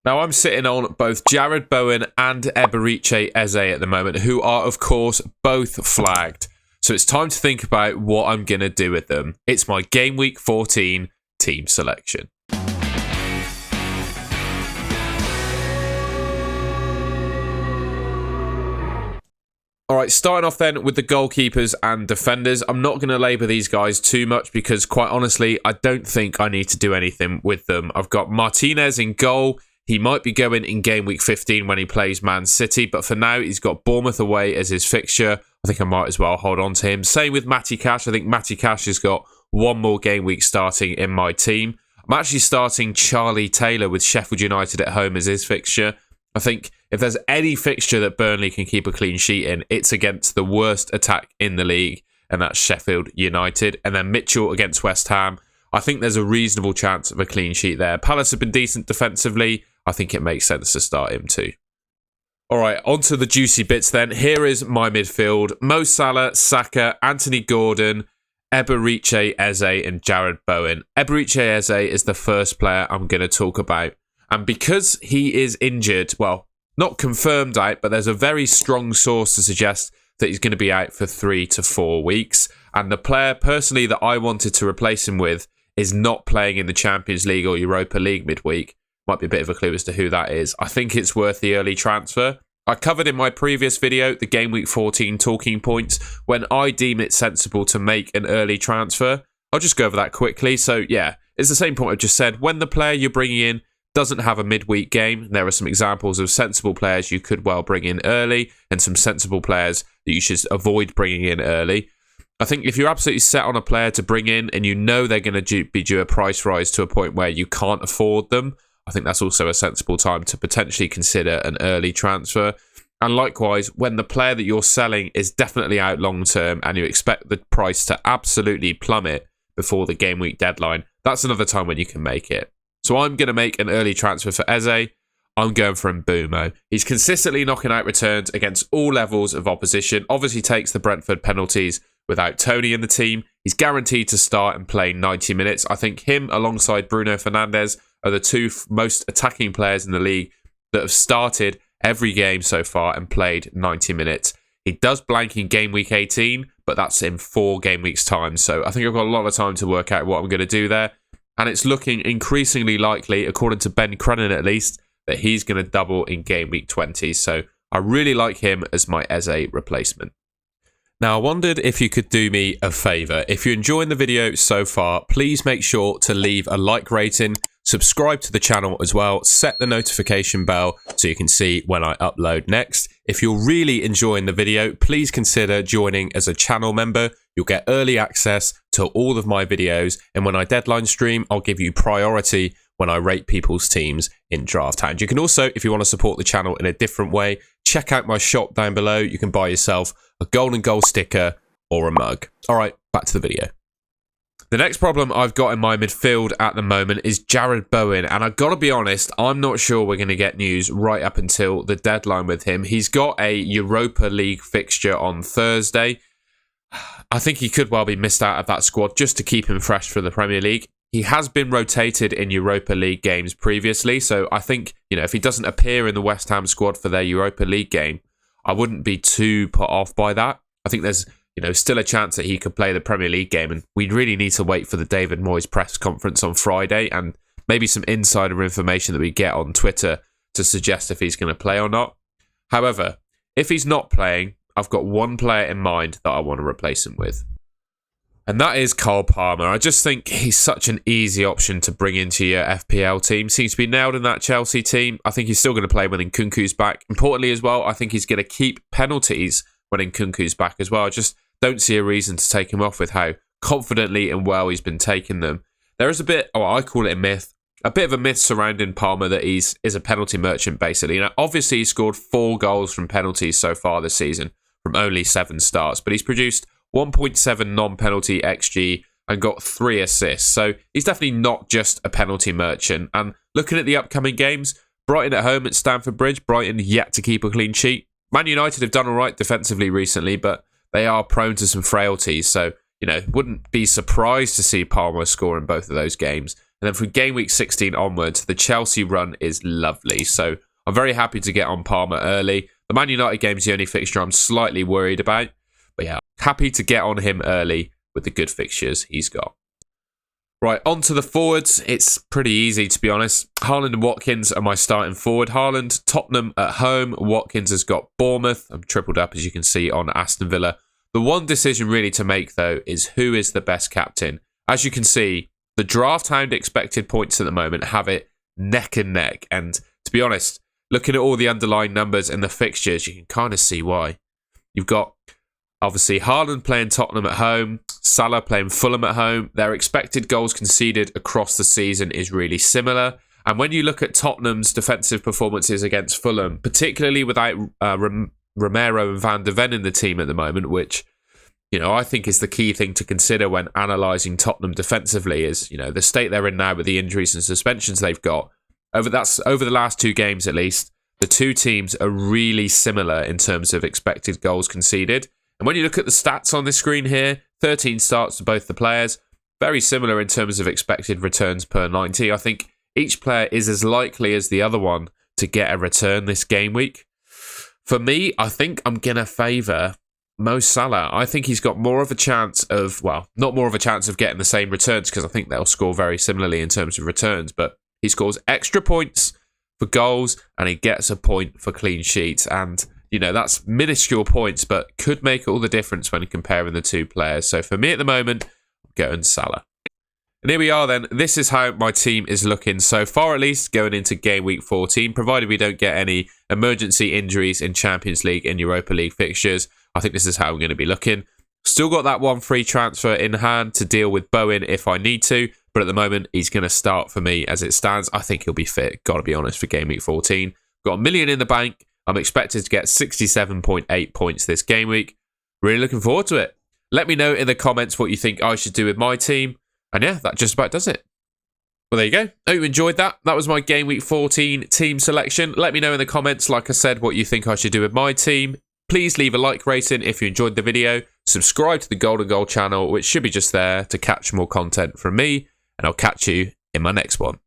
Now, I'm sitting on both Jared Bowen and Eberiche Eze at the moment, who are, of course, both flagged. So it's time to think about what I'm going to do with them. It's my Game Week 14 team selection. Alright, starting off then with the goalkeepers and defenders. I'm not going to labour these guys too much because, quite honestly, I don't think I need to do anything with them. I've got Martinez in goal. He might be going in Game Week 15 when he plays Man City, but for now, he's got Bournemouth away as his fixture. I think I might as well hold on to him. Same with Matty Cash. I think Matty Cash has got one more game week starting in my team. I'm actually starting Charlie Taylor with Sheffield United at home as his fixture. I think if there's any fixture that Burnley can keep a clean sheet in, it's against the worst attack in the league, and that's Sheffield United. And then Mitchell against West Ham. I think there's a reasonable chance of a clean sheet there. Palace have been decent defensively. I think it makes sense to start him too. All right, on to the juicy bits then. Here is my midfield. Mo Salah, Saka, Anthony Gordon, Eberiche Eze and Jared Bowen. Eberiche Eze is the first player I'm going to talk about. And because he is injured, well, not confirmed out, but there's a very strong source to suggest that he's going to be out for 3 to 4 weeks. And the player, personally, that I wanted to replace him with is not playing in the Champions League or Europa League midweek. Might be a bit of a clue as to who that is. I think it's worth the early transfer. I covered in my previous video the Game Week 14 talking points when I deem it sensible to make an early transfer. I'll just go over that quickly. So yeah, it's the same point I just said. When the player you're bringing in doesn't have a midweek game, there are some examples of sensible players you could well bring in early and some sensible players that you should avoid bringing in early. I think if you're absolutely set on a player to bring in and you know they're going to be due a price rise to a point where you can't afford them, I think that's also a sensible time to potentially consider an early transfer. And likewise, when the player that you're selling is definitely out long term and you expect the price to absolutely plummet before the game week deadline, that's another time when you can make it. So I'm going to make an early transfer for Eze. I'm going for Mbeumo. He's consistently knocking out returns against all levels of opposition. Obviously takes the Brentford penalties without Tony in the team. He's guaranteed to start and play 90 minutes. I think him alongside Bruno Fernandes are the two most attacking players in the league that have started every game so far and played 90 minutes. He does blank in game week 18, but that's in 4 game weeks time. So I think I've got a lot of time to work out what I'm going to do there. And it's looking increasingly likely, according to Ben Crennan at least, that he's going to double in game week 20. So I really like him as my Eze replacement. Now, I wondered if you could do me a favour. If you're enjoying the video so far, please make sure to leave a like rating, subscribe to the channel as well, set the notification bell so you can see when I upload next. If you're really enjoying the video, please consider joining as a channel member. You'll get early access to all of my videos, and when I deadline stream, I'll give you priority when I rate people's teams in Draft Hound. You can also, if you want to support the channel in a different way, check out my shop down below. You can buy yourself a golden goal sticker or a mug. All right, back to the video. The next problem I've got in my midfield at the moment is Jared Bowen, and I've got to be honest, I'm not sure we're going to get news right up until the deadline with him. He's got a Europa League fixture on Thursday. I think he could well be missed out of that squad just to keep him fresh for the Premier League. He has been rotated in Europa League games previously, so I think, if he doesn't appear in the West Ham squad for their Europa League game, I wouldn't be too put off by that. I think there's, still a chance that he could play the Premier League game, and we really need to wait for the David Moyes press conference on Friday and maybe some insider information that we get on Twitter to suggest if he's going to play or not. However, if he's not playing, I've got one player in mind that I want to replace him with. And that is Cole Palmer. I just think he's such an easy option to bring into your FPL team. Seems to be nailed in that Chelsea team. I think he's still going to play when Nkunku's back. Importantly as well, I think he's going to keep penalties when Nkunku's back as well. I just don't see a reason to take him off with how confidently and well he's been taking them. There is a bit, I call it a myth, a bit of a myth surrounding Palmer that is a penalty merchant basically. Obviously he's scored 4 goals from penalties so far this season from only 7 starts, but he's produced 1.7 non-penalty XG and got 3 assists. So he's definitely not just a penalty merchant. And looking at the upcoming games, Brighton at home at Stamford Bridge, Brighton yet to keep a clean sheet. Man United have done all right defensively recently, but they are prone to some frailties. So, wouldn't be surprised to see Palmer score in both of those games. And then from game week 16 onwards, the Chelsea run is lovely. So I'm very happy to get on Palmer early. The Man United game is the only fixture I'm slightly worried about. But yeah, happy to get on him early with the good fixtures he's got. Right, on to the forwards. It's pretty easy, to be honest. Haaland and Watkins are my starting forward. Haaland, Tottenham at home. Watkins has got Bournemouth. I'm tripled up, as you can see, on Aston Villa. The one decision really to make, though, is who is the best captain. As you can see, the Draft Hound expected points at the moment have it neck and neck. And to be honest, looking at all the underlying numbers and the fixtures, you can kind of see why. You've got, obviously, Haaland playing Tottenham at home, Salah playing Fulham at home. Their expected goals conceded across the season is really similar. And when you look at Tottenham's defensive performances against Fulham, particularly without Romero and Van de Ven in the team at the moment, which, you know, I think is the key thing to consider when analysing Tottenham defensively, is, you know, the state they're in now with the injuries and suspensions they've got. Over the last 2 games at least, the two teams are really similar in terms of expected goals conceded. And when you look at the stats on this screen here, 13 starts to both the players, very similar in terms of expected returns per 90. I think each player is as likely as the other one to get a return this game week. For me, I think I'm going to favour Mo Salah. I think he's got more of a chance of, well, not more of a chance of getting the same returns, because I think they'll score very similarly in terms of returns, but he scores extra points for goals and he gets a point for clean sheets. And you know, that's minuscule points, but could make all the difference when comparing the two players. So for me at the moment, I'm going Salah. And here we are then. This is how my team is looking so far, at least going into game week 14, provided we don't get any emergency injuries in Champions League and Europa League fixtures. I think this is how I'm going to be looking. Still got that one free transfer in hand to deal with Bowen if I need to, but at the moment, he's going to start for me as it stands. I think he'll be fit, got to be honest, for game week 14. Got $1 million in the bank. I'm expected to get 67.8 points this game week. Really looking forward to it. Let me know in the comments what you think I should do with my team. And yeah, that just about does it. Well, there you go. Hope you enjoyed that. That was my game week 14 team selection. Let me know in the comments, like I said, what you think I should do with my team. Please leave a like rating if you enjoyed the video. Subscribe to the Golden Goal channel, which should be just there to catch more content from me. And I'll catch you in my next one.